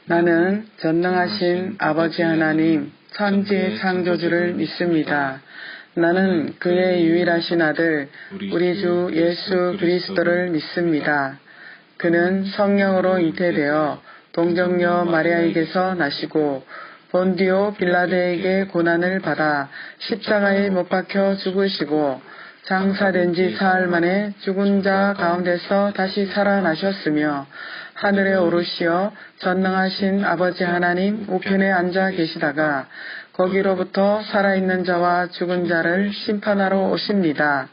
나는 전능하신 아버지 하나님, 천지의 창조주를 믿습니다. 나는 그의 유일하신 아들, 우리 주 예수 그리스도를 믿습니다. 그는 성령으로 잉태되어 동정녀 마리아에게서 나시고 본디오 빌라도에게 고난을 받아 십자가에 못 박혀 죽으시고 장사된 지 사흘 만에 죽은 자 가운데서 다시 살아나셨으며 하늘에 오르시어 전능하신 아버지 하나님 우편에 앉아 계시다가 거기로부터 살아있는 자와 죽은 자를 심판하러 오십니다.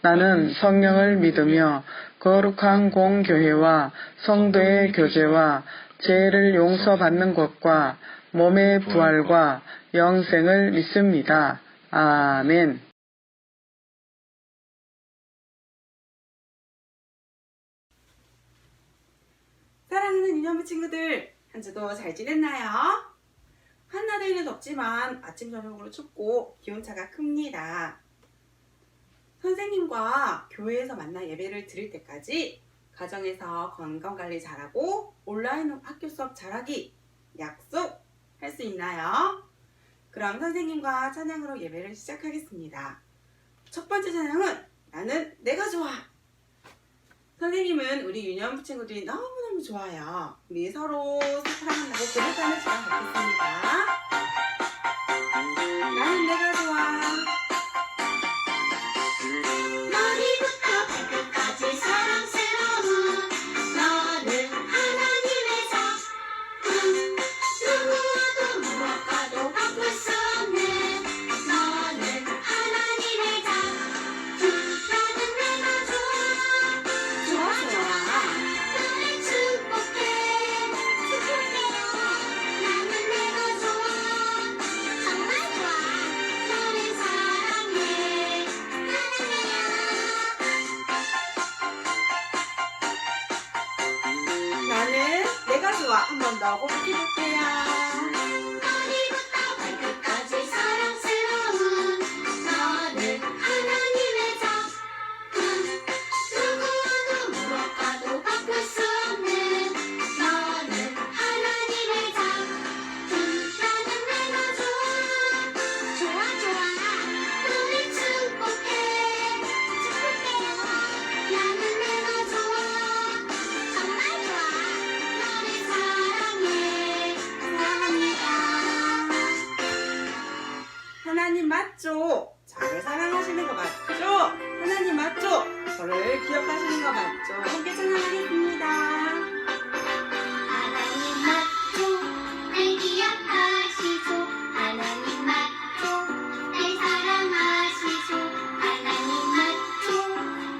나는 성령을 믿으며 거룩한 공교회와 성도의 교제와 죄를 용서받는 것과 몸의 부활과 영생을 믿습니다. 아멘. 사랑하는 유년부 친구들, 한 주도 잘 지냈나요? 한낮에는 덥지만 아침 저녁으로 춥고 기온차가 큽니다. 선생님과 교회에서 만나 예배를 드릴 때까지 가정에서 건강관리 잘하고 온라인 학교 수업 잘하기 약속할 수 있나요? 그럼 선생님과 찬양으로 예배를 시작하겠습니다. 첫 번째 찬양은 나는 내가 좋아. 선생님은 우리 유년부 친구들이 너무너무 좋아요. 우리 서로 사랑한다고 고백하는 시간 갖겠습니다. 나는 내가 좋아. 머리부터 발끝까지 사랑스러운 너는 하나님의 작품. 누구와도 무엇과도 바꿀 수 없는 너는 하나님의 작품. 나는 내가 좋아. 좋아. 너를 축복해. 축복해요. 나는 내가 좋아. 정말 좋아. 너를 사랑해. 사랑해요. 나는 내가 좋아. 한 번 더 고백해볼게요. 머리부터 발끝까지 사랑스러운 너는 하나님의 작품. 누구와도 무엇과도 바꿀 수 없는 너는 하나님의 작품. 나는 내가 좋아. 너를 축복해. 축복해요. 나는 내가 좋아. 정말 좋아. 너를 사랑해. 사랑합니다. 하나님 맞죠? 저를 사랑하시는 거 맞죠? 하나님 맞죠? 저를 기억하시는 거 맞죠? 함께 찬양하겠습니다. 하나님 맞죠? 날 기억하시죠? 하나님 맞죠? 날 사랑하시죠? 하나님 맞죠?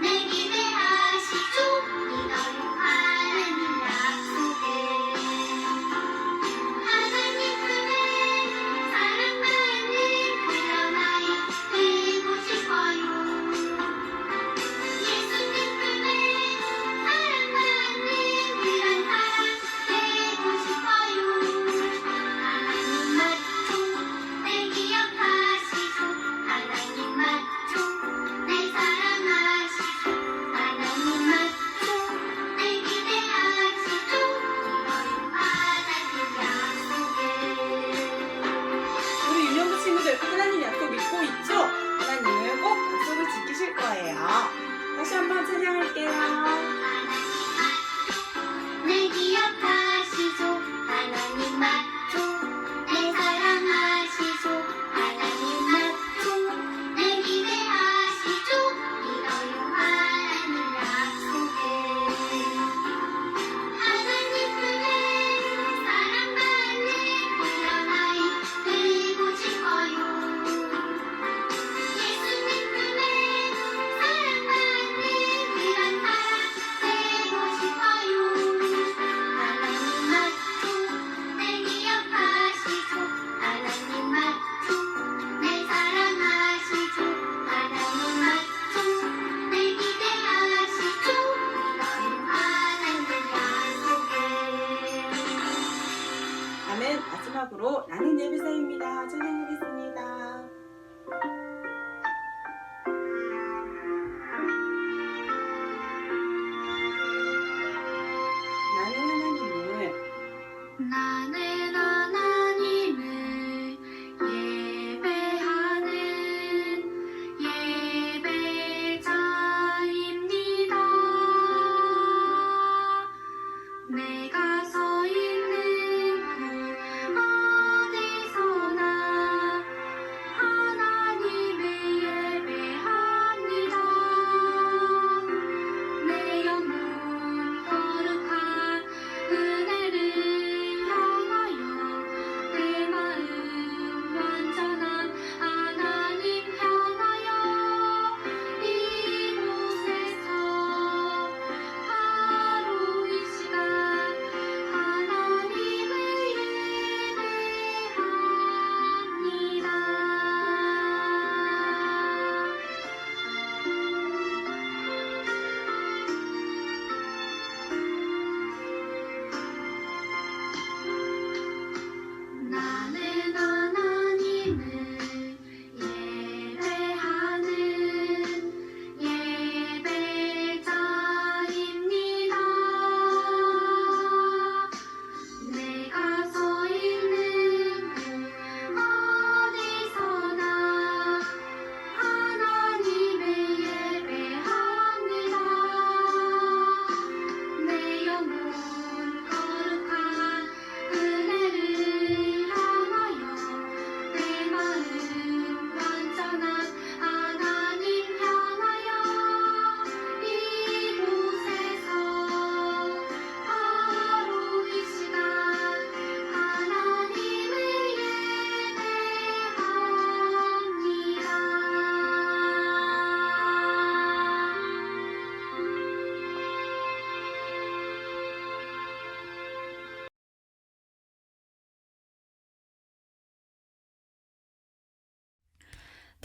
날 기대하시죠? 기도하는 약속을. 하나님 품에 사랑받는 그런 아이 되고 싶어요. 예수님 품에 사랑받는 그런 사람 되고 싶어요.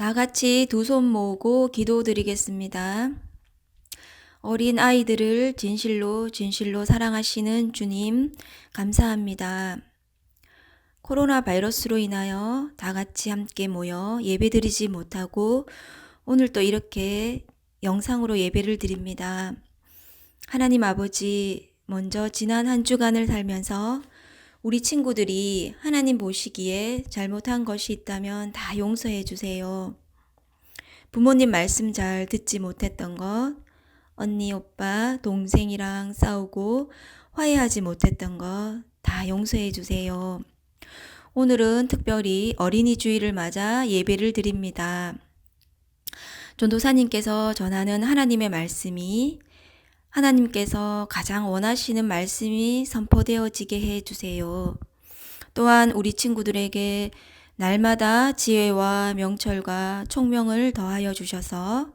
다 같이 두 손 모으고 기도드리겠습니다. 어린 아이들을 진실로 사랑하시는 주님, 감사합니다. 코로나 바이러스로 인하여 다 같이 함께 모여 예배드리지 못하고 오늘 또 이렇게 영상으로 예배를 드립니다. 하나님 아버지, 먼저 지난 한 주간을 살면서 우리 친구들이 하나님 보시기에 잘못한 것이 있다면 다 용서해 주세요. 부모님 말씀 잘 듣지 못했던 것, 언니, 오빠, 동생이랑 싸우고 화해하지 못했던 것 다 용서해 주세요. 오늘은 특별히 어린이 주일을 맞아 예배를 드립니다. 전도사님께서 전하는 하나님의 말씀이 하나님께서 가장 원하시는 말씀이 선포되어지게 해주세요. 또한 우리 친구들에게 날마다 지혜와 명철과 총명을 더하여 주셔서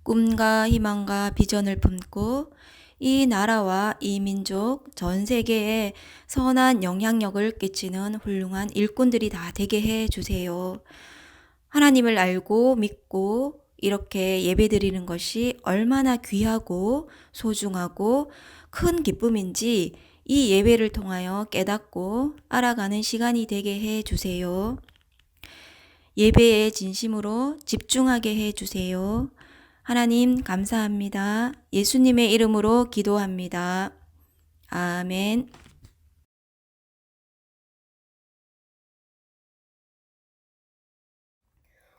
꿈과 희망과 비전을 품고 이 나라와 이 민족, 전 세계에 선한 영향력을 끼치는 훌륭한 일꾼들이 다 되게 해주세요. 하나님을 알고 믿고 이렇게 예배드리는 것이 얼마나 귀하고 소중하고 큰 기쁨인지 이 예배를 통하여 깨닫고 알아가는 시간이 되게 해주세요. 예배에 진심으로 집중하게 해주세요. 하나님 감사합니다. 예수님의 이름으로 기도합니다. 아멘.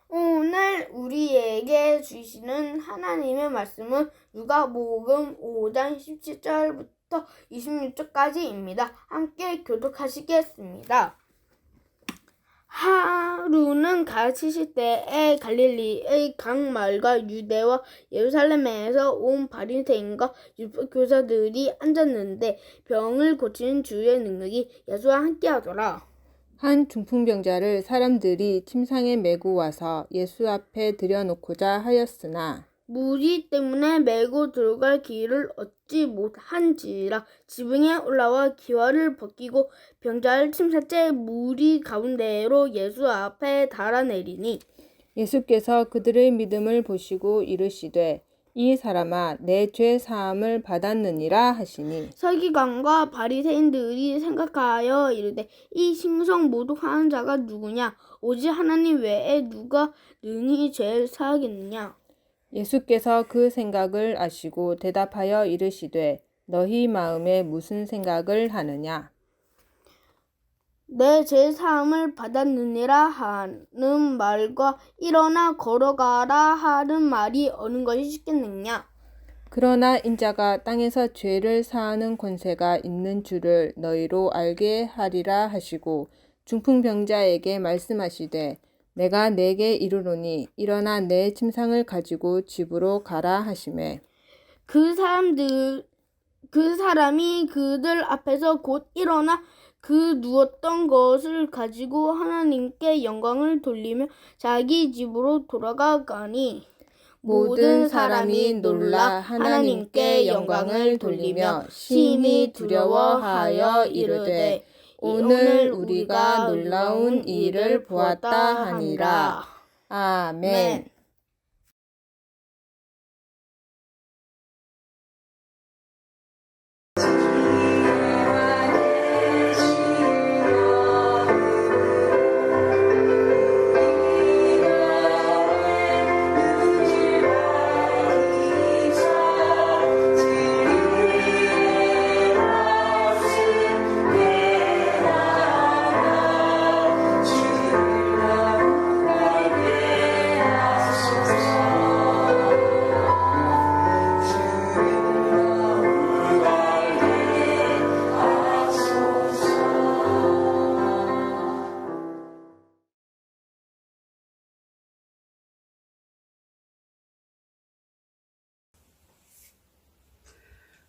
오늘 우리에게 주시는 하나님의 말씀은 누가복음 5장 17절부터 26절까지입니다. 함께 교독하시겠습니다. 하루는 가르치실 때에 갈릴리의 각 마을과 유대와 예루살렘에서 온 바리새인과 율법 교사들이 앉았는데 병을 고치는 주의 능력이 예수와 함께하더라. 한 중풍병자를 사람들이 침상에 메고 와서 예수 앞에 들여놓고자 하였으나 무리 때문에 메고 들어갈 길을 얻지 못한지라 지붕에 올라와 기와를 벗기고 병자를 침사째 무리 가운데로 예수 앞에 달아내리니 예수께서 그들의 믿음을 보시고 이르시되 이 사람아 내 죄 사함을 받았느니라 하시니 서기관과 바리새인들이 생각하여 이르되 이 싱성 모독하는 자가 누구냐 오직 하나님 외에 누가 능히 죄를 사하겠느냐. 예수께서 그 생각을 아시고 대답하여 이르시되 너희 마음에 무슨 생각을 하느냐. 내 죄 사함을 받았느니라 하는 말과 일어나 걸어가라 하는 말이 어느 것이 쉽겠느냐. 그러나 인자가 땅에서 죄를 사하는 권세가 있는 줄을 너희로 알게 하리라 하시고 중풍병자에게 말씀하시되 내가 네게 이르노니 일어나 내 침상을 가지고 집으로 가라 하시매 그 사람이 그들 앞에서 곧 일어나 그 누웠던 것을 가지고 하나님께 영광을 돌리며 자기 집으로 돌아가니 모든 사람이 놀라 하나님께 영광을 돌리며 심히 두려워하여 이르되 오늘 우리가 놀라운 일을 보았다 하니라. 아멘.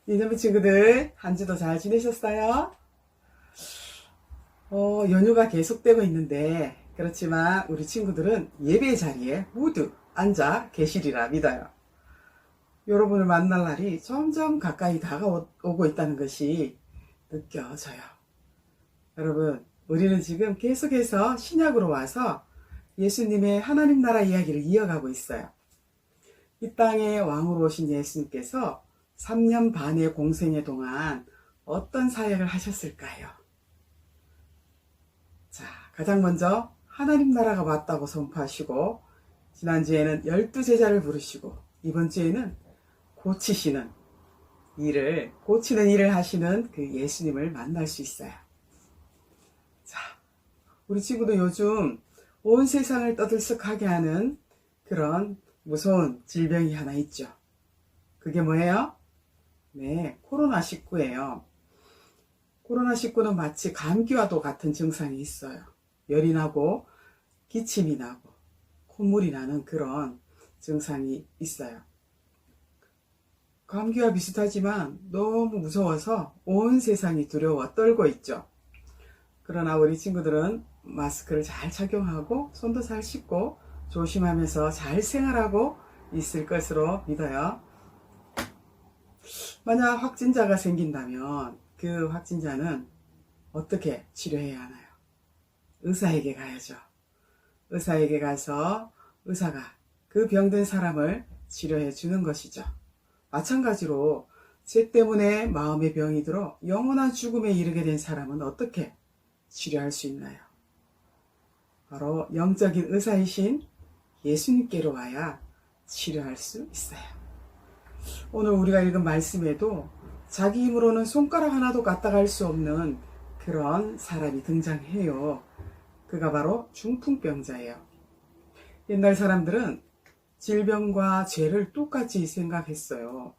이놈의 친구들, 한 주도 잘 지내셨어요? 연휴가 계속되고 있는데, 그렇지만 우리 친구들은 예배 자리에 모두 앉아 계시리라 믿어요. 여러분을 만날 날이 점점 가까이 다가오고 있다는 것이 느껴져요. 여러분, 우리는 지금 계속해서 신약으로 와서 예수님의 하나님 나라 이야기를 이어가고 있어요. 이 땅에 왕으로 오신 예수님께서 3년 반의 공생애 동안 어떤 사역을 하셨을까요? 자, 가장 먼저 하나님 나라가 왔다고 선포하시고, 지난주에는 12제자를 부르시고, 이번 주에는 고치는 일을 하시는 그 예수님을 만날 수 있어요. 자, 우리 친구도 요즘 온 세상을 떠들썩하게 하는 그런 무서운 질병이 하나 있죠. 그게 뭐예요? 네, 코로나19예요. 코로나19는 마치 감기와도 같은 증상이 있어요. 열이 나고 기침이 나고 콧물이 나는 그런 증상이 있어요. 감기와 비슷하지만 너무 무서워서 온 세상이 두려워 떨고 있죠. 그러나 우리 친구들은 마스크를 잘 착용하고 손도 잘 씻고 조심하면서 잘 생활하고 있을 것으로 믿어요. 만약 확진자가 생긴다면 그 확진자는 어떻게 치료해야 하나요? 의사에게 가야죠. 의사에게 가서 의사가 그 병든 사람을 치료해 주는 것이죠. 마찬가지로 죄 때문에 마음의 병이 들어 영원한 죽음에 이르게 된 사람은 어떻게 치료할 수 있나요? 바로 영적인 의사이신 예수님께로 와야 치료할 수 있어요. 오늘 우리가 읽은 말씀에도 자기 힘으로는 손가락 하나도 까딱할 수 없는 그런 사람이 등장해요. 그가 바로 중풍병자예요. 옛날 사람들은 질병과 죄를 똑같이 생각했어요.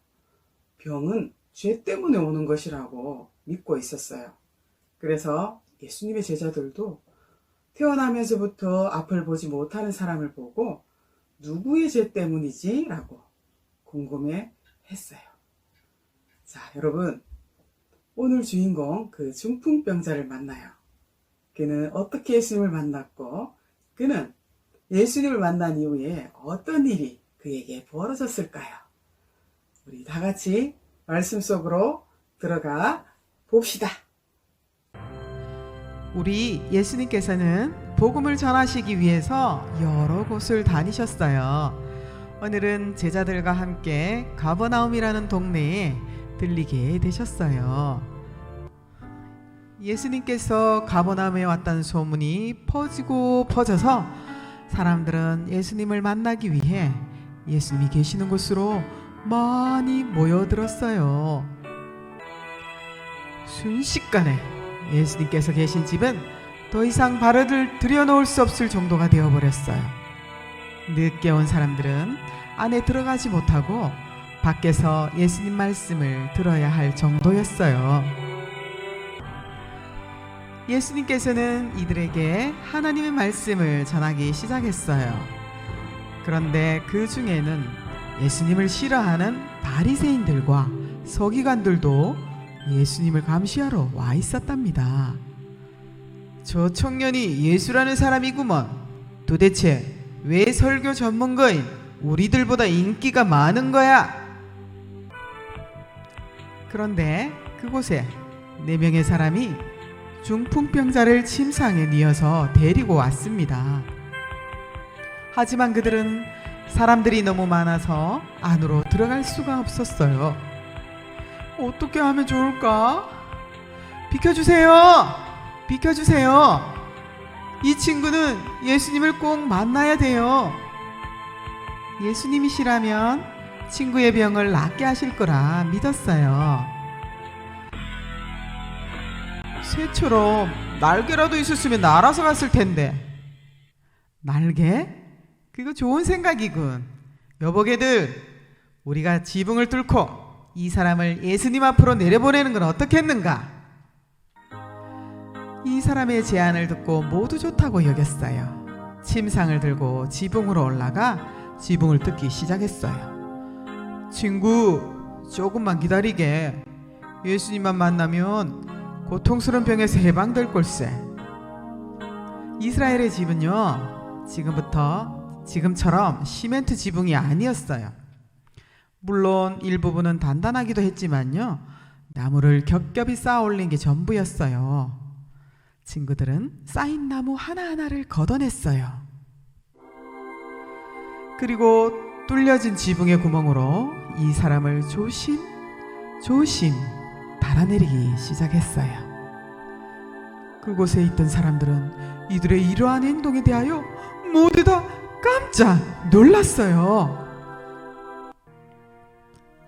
병은 죄 때문에 오는 것이라고 믿고 있었어요. 그래서 예수님의 제자들도 태어나면서부터 앞을 보지 못하는 사람을 보고 누구의 죄 때문이지? 라고 궁금해 했어요. 자, 여러분, 오늘 주인공 그 중풍병자를 만나요. 그는 어떻게 예수님을 만났고 그는 예수님을 만난 이후에 어떤 일이 그에게 벌어졌을까요? 우리 다 같이 말씀 속으로 들어가 봅시다. 우리 예수님께서는 복음을 전하시기 위해서 여러 곳을 다니셨어요. 오늘은 제자들과 함께 가버나움이라는 동네에 들리게 되셨어요. 예수님께서 가버나움에 왔다는 소문이 퍼지고 퍼져서 사람들은 예수님을 만나기 위해 예수님이 계시는 곳으로 많이 모여들었어요. 순식간에 예수님께서 계신 집은 더 이상 발을 들여놓을 수 없을 정도가 되어버렸어요. 늦게 온 사람들은 안에 들어가지 못하고 밖에서 예수님 말씀을 들어야 할 정도였어요. 예수님께서는 이들에게 하나님의 말씀을 전하기 시작했어요. 그런데 그 중에는 예수님을 싫어하는 바리새인들과 서기관들도 예수님을 감시하러 와 있었답니다. 저 청년이 예수라는 사람이구먼. 도대체 왜 설교 전문가인 우리들보다 인기가 많은 거야? 그런데 그곳에 4명의 사람이 중풍병자를 침상에 뉘어서 데리고 왔습니다. 하지만 그들은 사람들이 너무 많아서 안으로 들어갈 수가 없었어요. 어떻게 하면 좋을까? 비켜주세요! 비켜주세요! 이 친구는 예수님을 꼭 만나야 돼요. 예수님이시라면 친구의 병을 낫게 하실 거라 믿었어요. 새처럼 날개라도 있었으면 날아서 갔을 텐데. 날개? 그거 좋은 생각이군. 여보게들, 우리가 지붕을 뚫고 이 사람을 예수님 앞으로 내려보내는 건 어떻겠는가? 이 사람의 제안을 듣고 모두 좋다고 여겼어요. 침상을 들고 지붕으로 올라가 지붕을 뜯기 시작했어요. 친구, 조금만 기다리게. 예수님만 만나면 고통스러운 병에서 해방될 걸세. 이스라엘의 집은요, 지금처럼 시멘트 지붕이 아니었어요. 물론 일부분은 단단하기도 했지만요, 나무를 겹겹이 쌓아 올린 게 전부였어요. 친구들은 쌓인 나무 하나하나를 걷어냈어요. 그리고 뚫려진 지붕의 구멍으로 이 사람을 조심 달아내리기 시작했어요. 그곳에 있던 사람들은 이들의 이러한 행동에 대하여 모두 다 깜짝 놀랐어요.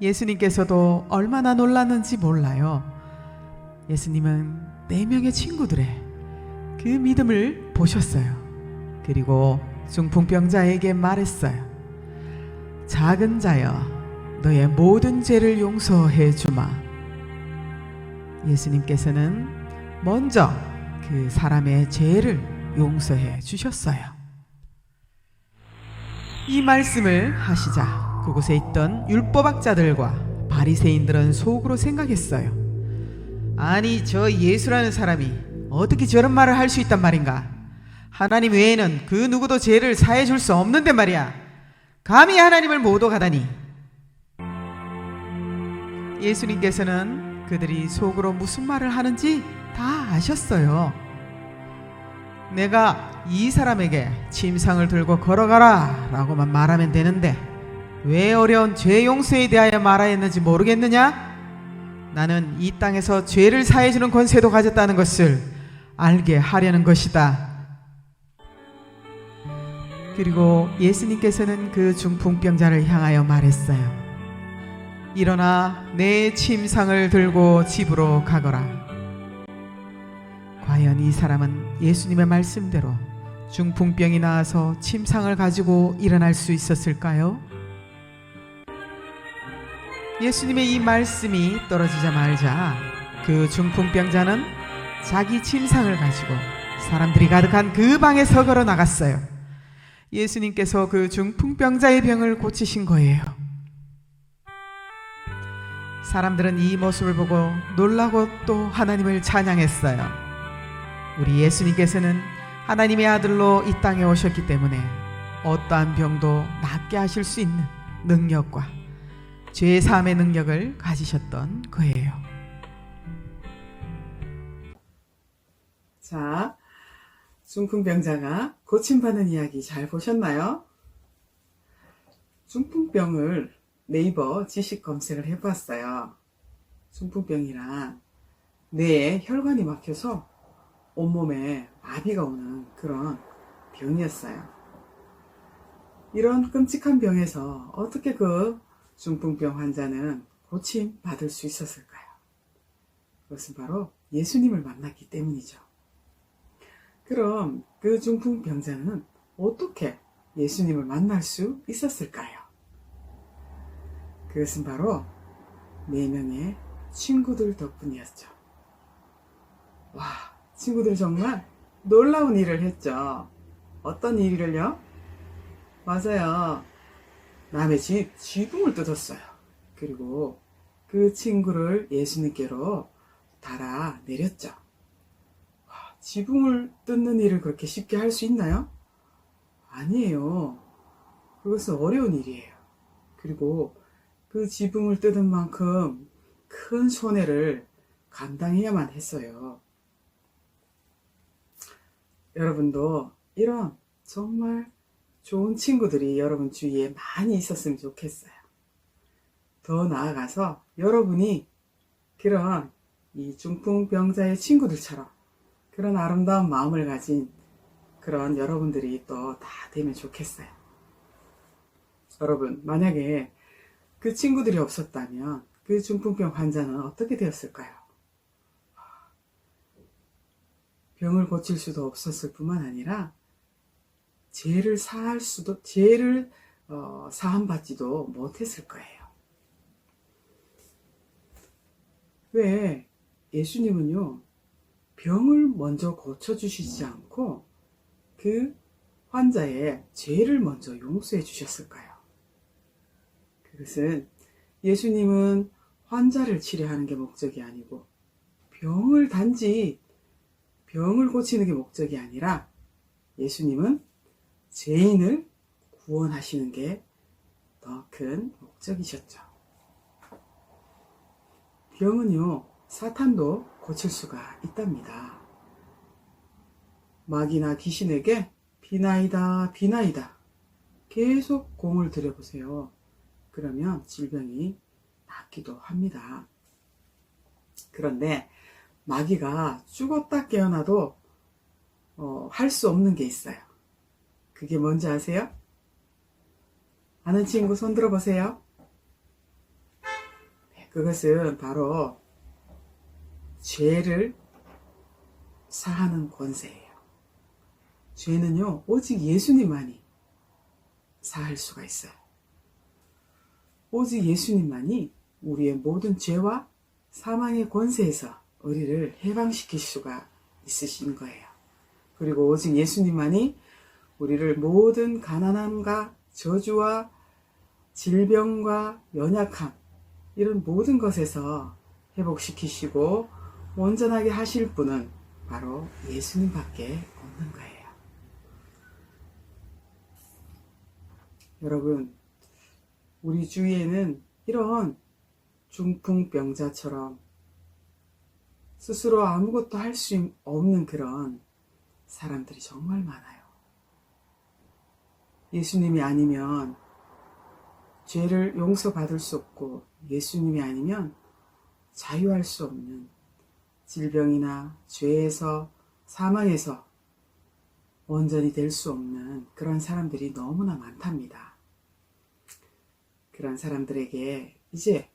예수님께서도 얼마나 놀랐는지 몰라요. 예수님은 4명의 친구들의 그 믿음을 보셨어요. 그리고 중풍병자에게 말했어요. 작은 자여, 너의 모든 죄를 용서해 주마. 예수님께서는 먼저 그 사람의 죄를 용서해 주셨어요. 이 말씀을 하시자 그곳에 있던 율법학자들과 바리새인들은 속으로 생각했어요. 아니, 저 예수라는 사람이 어떻게 저런 말을 할 수 있단 말인가? 하나님 외에는 그 누구도 죄를 사해 줄 수 없는데 말이야. 감히 하나님을 모독하다니. 예수님께서는 그들이 속으로 무슨 말을 하는지 다 아셨어요. 내가 이 사람에게 침상을 들고 걸어가라 라고만 말하면 되는데 왜 어려운 죄 용서에 대하여 말하였는지 모르겠느냐? 나는 이 땅에서 죄를 사해주는 권세도 가졌다는 것을 알게 하려는 것이다. 그리고 예수님께서는 그 중풍병자를 향하여 말했어요. 일어나 내 침상을 들고 집으로 가거라. 과연 이 사람은 예수님의 말씀대로 중풍병이 나아서 침상을 가지고 일어날 수 있었을까요? 예수님의 이 말씀이 떨어지자마자 그 중풍병자는 자기 침상을 가지고 사람들이 가득한 그 방에서 걸어 나갔어요. 예수님께서 그 중풍병자의 병을 고치신 거예요. 사람들은 이 모습을 보고 놀라고 또 하나님을 찬양했어요. 우리 예수님께서는 하나님의 아들로 이 땅에 오셨기 때문에 어떠한 병도 낫게 하실 수 있는 능력과 죄 사함의 능력을 가지셨던 거예요. 자, 중풍병자가 고침받는 이야기 잘 보셨나요? 중풍병을 네이버 지식 검색을 해봤어요. 중풍병이란 뇌에 혈관이 막혀서 온몸에 마비가 오는 그런 병이었어요. 이런 끔찍한 병에서 어떻게 그 중풍병 환자는 고침받을 수 있었을까요? 그것은 바로 예수님을 만났기 때문이죠. 그럼 그 중풍병자는 어떻게 예수님을 만날 수 있었을까요? 그것은 바로 4명의 친구들 덕분이었죠. 와, 친구들 정말 놀라운 일을 했죠. 어떤 일을요? 맞아요. 남의 지붕을 뜯었어요. 그리고 그 친구를 예수님께로 달아 내렸죠. 와, 지붕을 뜯는 일을 그렇게 쉽게 할 수 있나요? 아니에요. 그것은 어려운 일이에요. 그리고 그 지붕을 뜯은 만큼 큰 손해를 감당해야만 했어요. 여러분도 이런 정말 좋은 친구들이 여러분 주위에 많이 있었으면 좋겠어요. 더 나아가서 여러분이 그런 이 중풍병자의 친구들처럼 그런 아름다운 마음을 가진 그런 여러분들이 또 다 되면 좋겠어요. 여러분, 만약에 그 친구들이 없었다면 그 중풍병 환자는 어떻게 되었을까요? 병을 고칠 수도 없었을 뿐만 아니라 죄를 사함받지도 못했을 거예요. 왜 예수님은요, 병을 먼저 고쳐주시지 않고 그 환자의 죄를 먼저 용서해 주셨을까요? 그것은 예수님은 환자를 치료하는 게 목적이 아니고 단지 병을 고치는 게 목적이 아니라 예수님은 죄인을 구원하시는 게 더 큰 목적이셨죠. 병은요, 사탄도 고칠 수가 있답니다. 마귀나 귀신에게 비나이다 계속 공을 들여보세요. 그러면 질병이 낫기도 합니다. 그런데 마귀가 죽었다 깨어나도 할 수 없는 게 있어요. 그게 뭔지 아세요? 아는 친구 손 들어보세요. 네, 그것은 바로 죄를 사하는 권세예요. 죄는요, 오직 예수님만이 사할 수가 있어요. 오직 예수님만이 우리의 모든 죄와 사망의 권세에서 우리를 해방시킬 수가 있으신 거예요. 그리고 오직 예수님만이 우리를 모든 가난함과 저주와 질병과 연약함, 이런 모든 것에서 회복시키시고 온전하게 하실 분은 바로 예수님밖에 없는 거예요. 여러분, 우리 주위에는 이런 중풍병자처럼 스스로 아무것도 할 수 없는 그런 사람들이 정말 많아요. 예수님이 아니면 죄를 용서받을 수 없고, 예수님이 아니면 자유할 수 없는 질병이나 죄에서, 사망에서 온전히 될 수 없는 그런 사람들이 너무나 많답니다. 그런 사람들에게 이제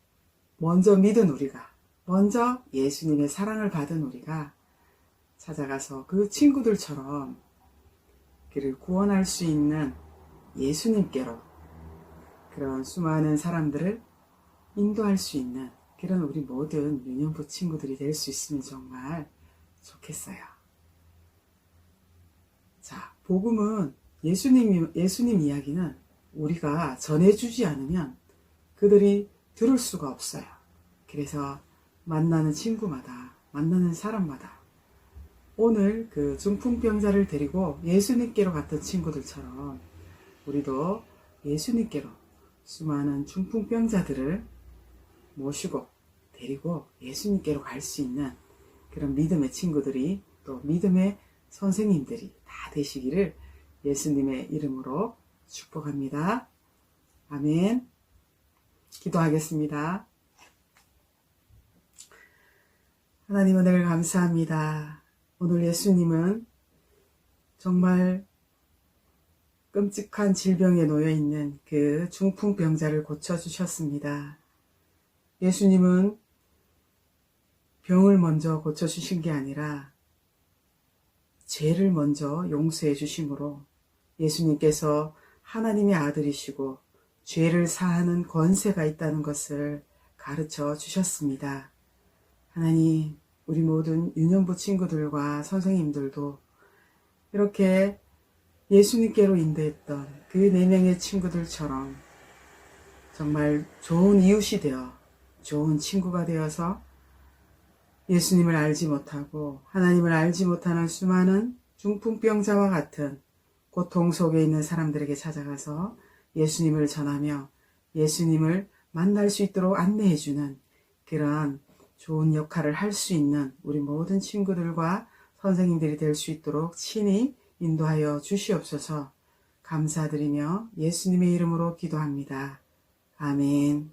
먼저 믿은 우리가, 먼저 예수님의 사랑을 받은 우리가 찾아가서 그 친구들처럼 그를 구원할 수 있는 예수님께로 그런 수많은 사람들을 인도할 수 있는 그런 우리 모든 유년부 친구들이 될 수 있으면 정말 좋겠어요. 자, 복음은 예수님 이야기는 우리가 전해주지 않으면 그들이 들을 수가 없어요. 그래서 만나는 친구마다, 만나는 사람마다 오늘 그 중풍병자를 데리고 예수님께로 갔던 친구들처럼 우리도 예수님께로 수많은 중풍병자들을 모시고 데리고 예수님께로 갈 수 있는 그런 믿음의 친구들이, 또 믿음의 선생님들이 다 되시기를 예수님의 이름으로 축복합니다. 아멘. 기도하겠습니다. 하나님, 은혜를 감사합니다. 오늘 예수님은 정말 끔찍한 질병에 놓여있는 그 중풍병자를 고쳐주셨습니다. 예수님은 병을 먼저 고쳐주신 게 아니라 죄를 먼저 용서해 주심으로 예수님께서 하나님의 아들이시고 죄를 사하는 권세가 있다는 것을 가르쳐 주셨습니다. 하나님, 우리 모든 유년부 친구들과 선생님들도 이렇게 예수님께로 인도했던 그 4명의 친구들처럼 정말 좋은 이웃이 되어 좋은 친구가 되어서 예수님을 알지 못하고 하나님을 알지 못하는 수많은 중풍병자와 같은 고통 속에 있는 사람들에게 찾아가서 예수님을 전하며 예수님을 만날 수 있도록 안내해주는 그런 좋은 역할을 할 수 있는 우리 모든 친구들과 선생님들이 될 수 있도록 친히 인도하여 주시옵소서. 감사드리며 예수님의 이름으로 기도합니다. 아멘.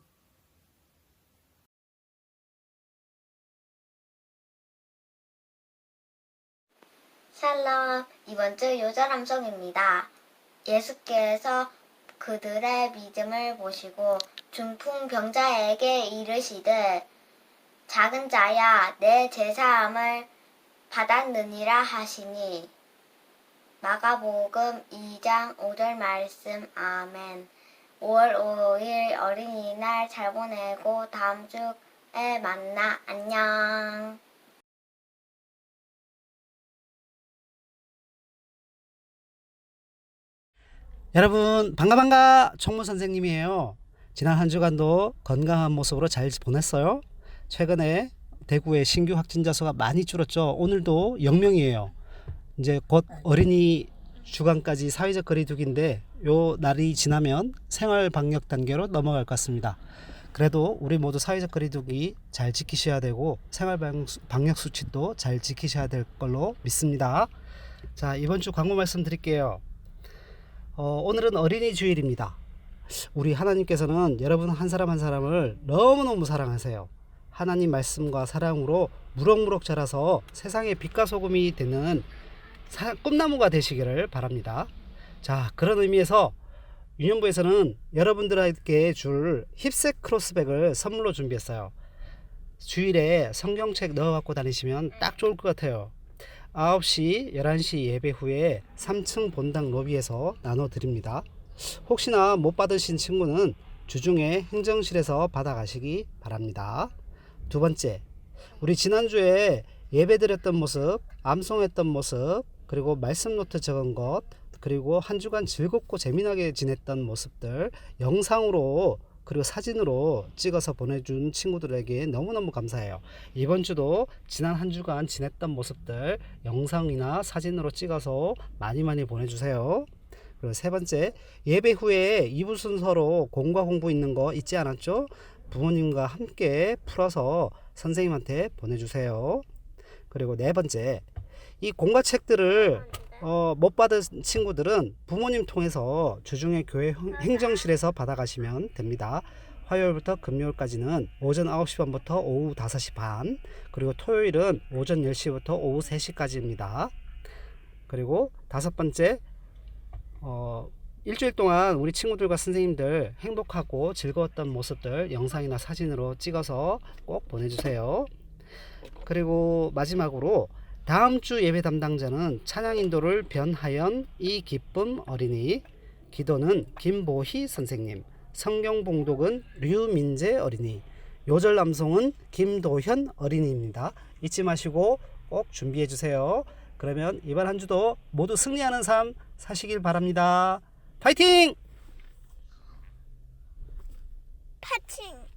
샬롬, 이번 주 요절함송입니다. 예수께서 그들의 믿음을 보시고 중풍병자에게 이르시되 작은 자야 내 제사함을 받았느니라 하시니 마가복음 2장 5절 말씀. 아멘. 5월 5일 어린이날 잘 보내고 다음 주에 만나. 안녕. 여러분 반가 총무 선생님이에요. 지난 한 주간도 건강한 모습으로 잘 보냈어요? 최근에 대구에 신규 확진자 수가 많이 줄었죠. 오늘도 0명이에요. 이제 곧 어린이 주간까지 사회적 거리두기인데 요 날이 지나면 생활 방역 단계로 넘어갈 것 같습니다. 그래도 우리 모두 사회적 거리두기 잘 지키셔야 되고 생활 방역 수칙도 잘 지키셔야 될 걸로 믿습니다. 자, 이번 주 광고 말씀 드릴게요. 오늘은 어린이 주일입니다. 우리 하나님께서는 여러분 한 사람 한 사람을 너무너무 사랑하세요. 하나님 말씀과 사랑으로 무럭무럭 자라서 세상의 빛과 소금이 되는 꿈나무가 되시기를 바랍니다. 자, 그런 의미에서 유년부에서는 여러분들에게 줄 힙색 크로스백을 선물로 준비했어요. 주일에 성경책 넣어 갖고 다니시면 딱 좋을 것 같아요. 9시, 11시 예배 후에 3층 본당 로비에서 나눠 드립니다. 혹시나 못 받으신 친구는 주중에 행정실에서 받아가시기 바랍니다. 두 번째, 우리 지난주에 예배 드렸던 모습, 암송했던 모습, 그리고 말씀 노트 적은 것, 그리고 한 주간 즐겁고 재미나게 지냈던 모습들 영상으로 그리고 사진으로 찍어서 보내준 친구들에게 너무너무 감사해요. 이번 주도 지난 한 주간 지냈던 모습들 영상이나 사진으로 찍어서 많이 보내주세요. 그리고 세 번째, 예배 후에 2부 순서로 공과 공부 있는 거 잊지 않았죠? 부모님과 함께 풀어서 선생님한테 보내주세요. 그리고 네 번째, 이 공과책들을 못 받은 친구들은 부모님 통해서 주중에 교회 행정실에서 받아가시면 됩니다. 화요일부터 금요일까지는 오전 9시 반부터 오후 5시 반, 그리고 토요일은 오전 10시부터 오후 3시까지입니다. 그리고 다섯 번째, 일주일 동안 우리 친구들과 선생님들 행복하고 즐거웠던 모습들 영상이나 사진으로 찍어서 꼭 보내주세요. 그리고 마지막으로 다음 주 예배 담당자는 찬양 인도를 변하연 이 기쁨 어린이, 기도는 김보희 선생님, 성경 봉독은 류민재 어린이, 요절 암송은 김도현 어린이입니다. 잊지 마시고 꼭 준비해 주세요. 그러면 이번 한 주도 모두 승리하는 삶 사시길 바랍니다. 파이팅! 파칭!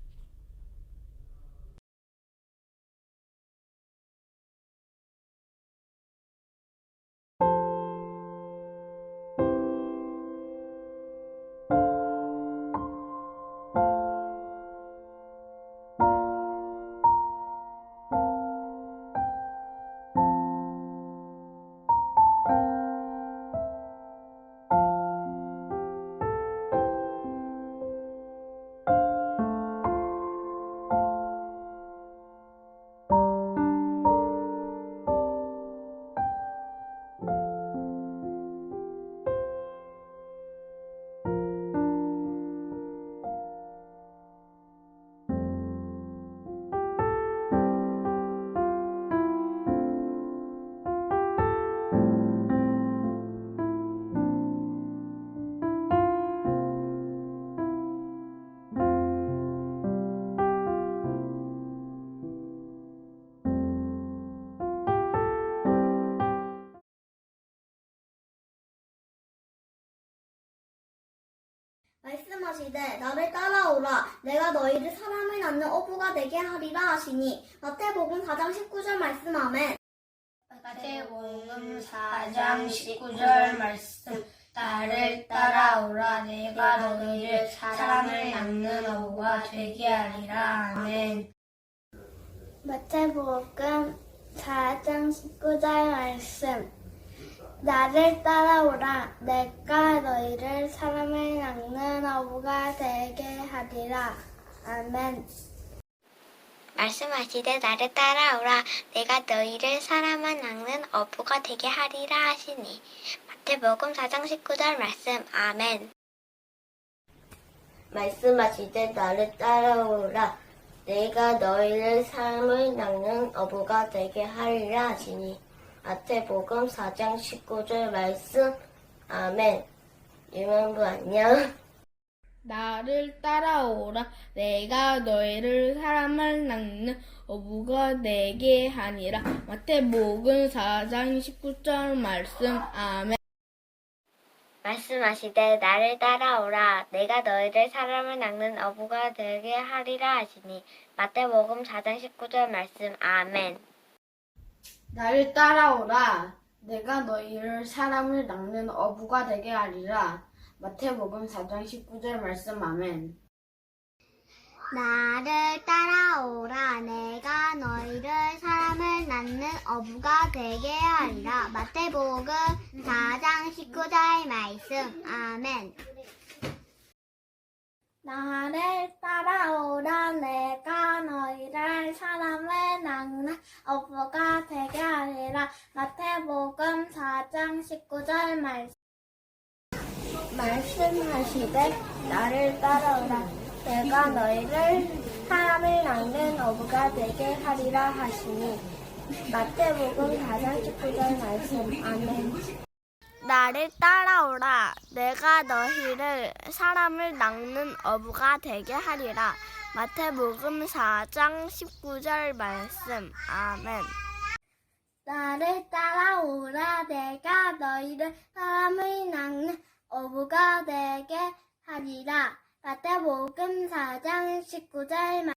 말씀하시되 나를 따라오라 내가 너희를 사람을 낳는 어부가 되게 하리라 하시니 마태복음 4장 19절 말씀 아멘. 마태복음 4장 19절 말씀 나를 따라오라 내가 너희를 사람을 낳는 어부가 되게 하리라 아멘. 마태복음 4장 19절 말씀 나를 따라오라 내가 너희를 사람을 낳는 어부가 되게 하리라 아멘. 말씀하시되 나를 따라오라 내가 너희를 사람을 낚는 어부가 되게 하리라 하시니 마태복음 4장 19절 말씀 아멘. 말씀하시되 나를 따라오라 내가 너희를 사람을 낚는 어부가 되게 하리라 하시니 마태복음 4장 19절 말씀 아멘. 유명부 안녕. 나를 따라오라 내가 너희를 사람을 낳는 어부가 되게 하니라 마태복음 4장 19절 말씀 아멘. 말씀하시되 나를 따라오라 내가 너희를 사람을 낚는 어부가 되게 하리라 하시니 마태복음 4장 19절 말씀 아멘. 나를 따라오라 내가 너희를 사람을 낚는 어부가 되게 하리라 마태복음 4장 19절 말씀 아멘. 나를 따라오라. 내가 너희를 사람을 낳는 어부가 되게 하리라. 마태복음 4장 19절 말씀. 아멘. 나를 따라오라. 내가 너희를 사람을 낳는 어부가 되게 하리라. 마태복음 4장 19절 말씀하시되 나를 따라오라. 내가 너희를 사람을 낳는 어부가 되게 하리라 하시니. 마태복음 4장 19절 말씀. 아멘. 나를 따라오라. 내가 너희를 사람을 낳는 어부가 되게 하리라. 마태복음 4장 19절 말씀. 아멘. 나를 따라오라. 내가 너희를 사람을 낳는 어부가 되게 하리라. 마태복음 4장 19절